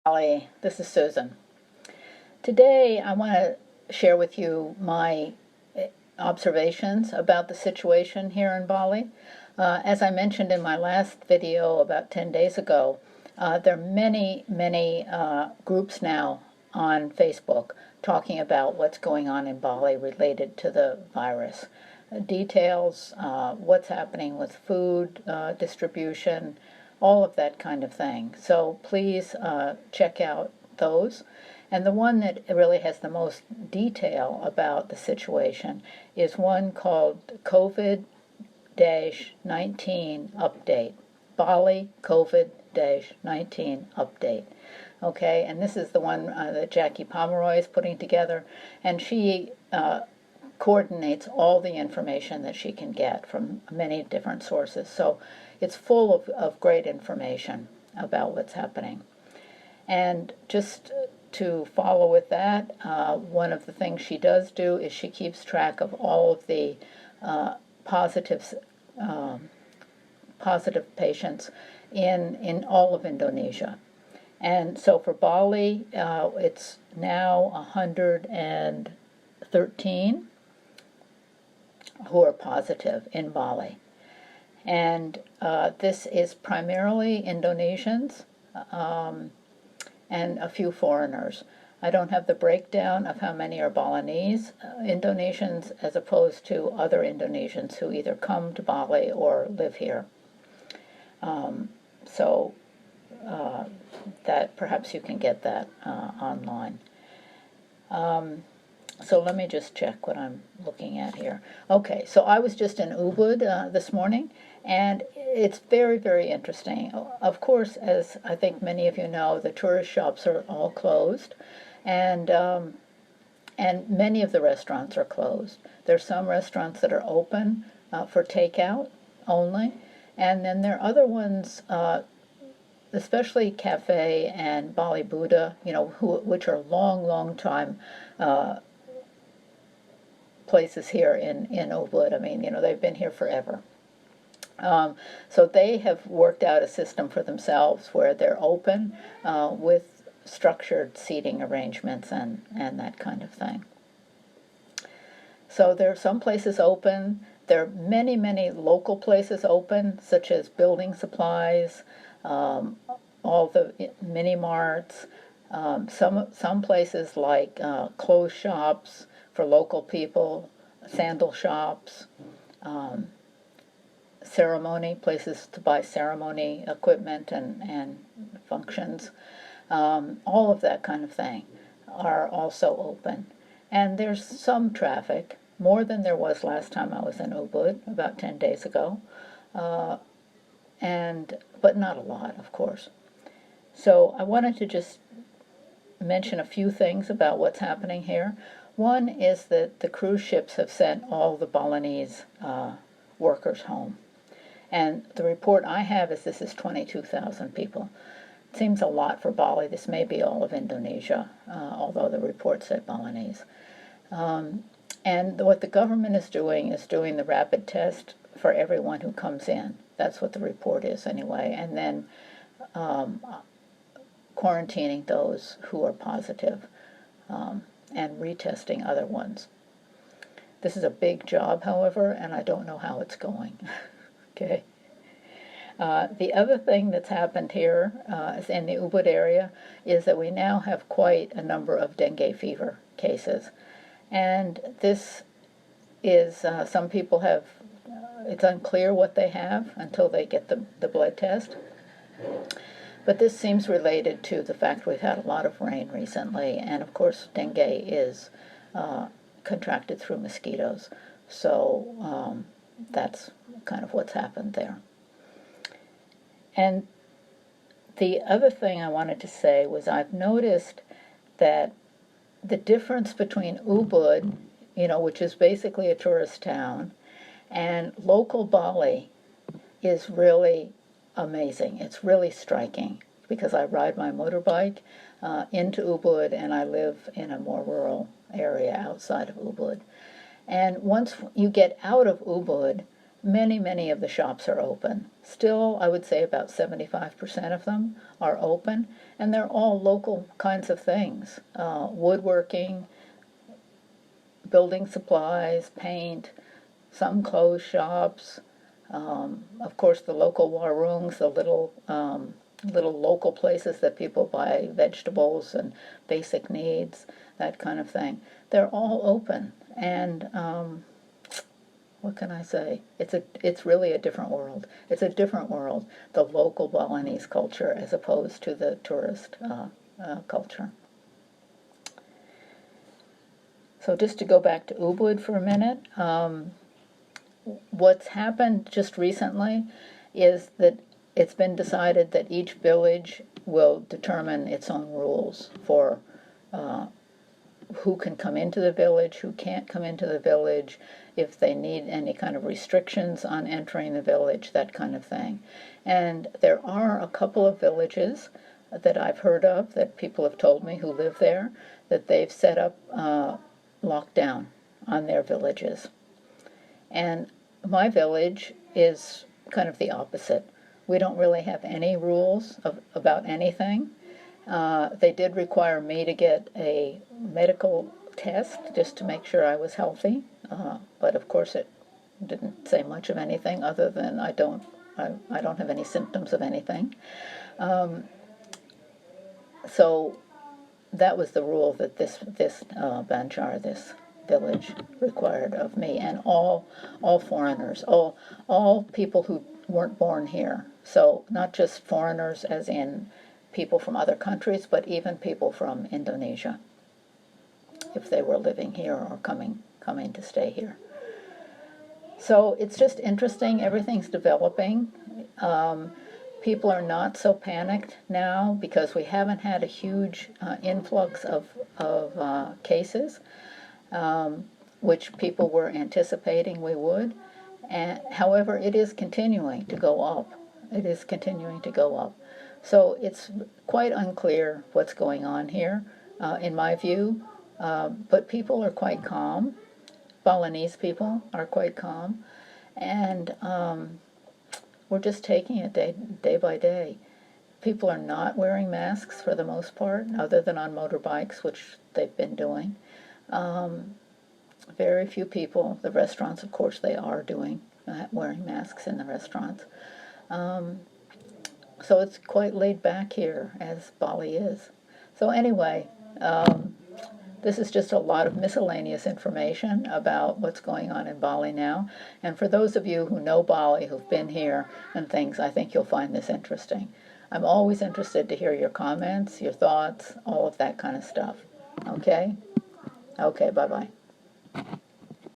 Bali. This is Susan. Today I want to share with you my observations about the situation here in Bali. As I mentioned in my last video about 10 days ago, there are many groups now on Facebook talking about what's going on in Bali related to the virus. Details, what's happening with food distribution, all of that kind of thing. So please check out those. And the one that really has the most detail about the situation is one called COVID-19 update. Bali COVID-19 update. Okay, and this is the one that Jackie Pomeroy is putting together, and she coordinates all the information that she can get from many different sources. So it's full of great information about what's happening. And just to follow with that, one of the things she does do is she keeps track of all of the positive patients in all of Indonesia. And so for Bali, it's now 113 who are positive in Bali. And this is primarily Indonesians and a few foreigners. I don't have the breakdown of how many are Balinese Indonesians as opposed to other Indonesians who either come to Bali or live here. That perhaps you can get that online. So let me just check what I'm looking at here. Okay, so I was just in Ubud this morning, and it's very interesting. Of course, as I think many of you know, the tourist shops are all closed, and many of the restaurants are closed. There's some restaurants that are open for takeout only, and then there are other ones, especially Cafe and Bali Buddha, which are long time places here in Ubud. I mean, they've been here forever. So they have worked out a system for themselves where they're open with structured seating arrangements and that kind of thing. So there are some places open. There are many local places open, such as building supplies, all the mini marts, some places like clothes shops for local people, sandal shops, places to buy ceremony equipment and functions, all of that kind of thing are also open. And there's some traffic, more than there was last time I was in Ubud, about 10 days ago, but not a lot, of course. So I wanted to just mention a few things about what's happening here. One is that the cruise ships have sent all the Balinese workers home. And the report I have is this is 22,000 people. It seems a lot for Bali. This may be all of Indonesia, although the report said Balinese. And what the government is doing the rapid test for everyone who comes in. That's what the report is anyway. And then quarantining those who are positive and retesting other ones. This is a big job, however, and I don't know how it's going. Okay. The other thing that's happened here in the Ubud area is that we now have quite a number of dengue fever cases. And this is, some people have, it's unclear what they have until they get the blood test. But this seems related to the fact we've had a lot of rain recently, and of course dengue is contracted through mosquitoes. So that's kind of what's happened there. And the other thing I wanted to say was I've noticed that the difference between Ubud, which is basically a tourist town, and local Bali is really amazing. It's really striking because I ride my motorbike into Ubud and I live in a more rural area outside of Ubud. And once you get out of Ubud, many of the shops are open. Still, I would say about 75% of them are open, and they're all local kinds of things. Woodworking, building supplies, paint, some clothes shops, of course the local warungs, the little local places that people buy vegetables and basic needs, that kind of thing. They're all open, and what can I say? It's really a different world. It's a different world, the local Balinese culture as opposed to the tourist culture. So just to go back to Ubud for a minute, what's happened just recently is that it's been decided that each village will determine its own rules for who can come into the village, who can't come into the village, if they need any kind of restrictions on entering the village, that kind of thing. And there are a couple of villages that I've heard of, that people have told me who live there, that they've set up lockdown on their villages. And my village is kind of the opposite. We don't really have any rules about anything. They did require me to get a medical test just to make sure I was healthy, but of course it didn't say much of anything other than I don't have any symptoms of anything. So that was the rule that this Banjar, this village, required of me, and all foreigners, all people who weren't born here. So not just foreigners as in people from other countries, but even people from Indonesia, if they were living here or coming to stay here. So it's just interesting. Everything's developing. People are not so panicked now because we haven't had a huge influx of cases, which people were anticipating we would. And, however, it is continuing to go up. It is continuing to go up. So it's quite unclear what's going on here, in my view, but people are quite calm. Balinese people are quite calm, and we're just taking it day by day. People are not wearing masks for the most part, other than on motorbikes, which they've been doing. Very few people. The restaurants, of course, they are wearing masks in the restaurants. So it's quite laid back here, as Bali is. So anyway, this is just a lot of miscellaneous information about what's going on in Bali now. And for those of you who know Bali, who've been here and things, I think you'll find this interesting. I'm always interested to hear your comments, your thoughts, all of that kind of stuff. Okay? Okay, bye-bye.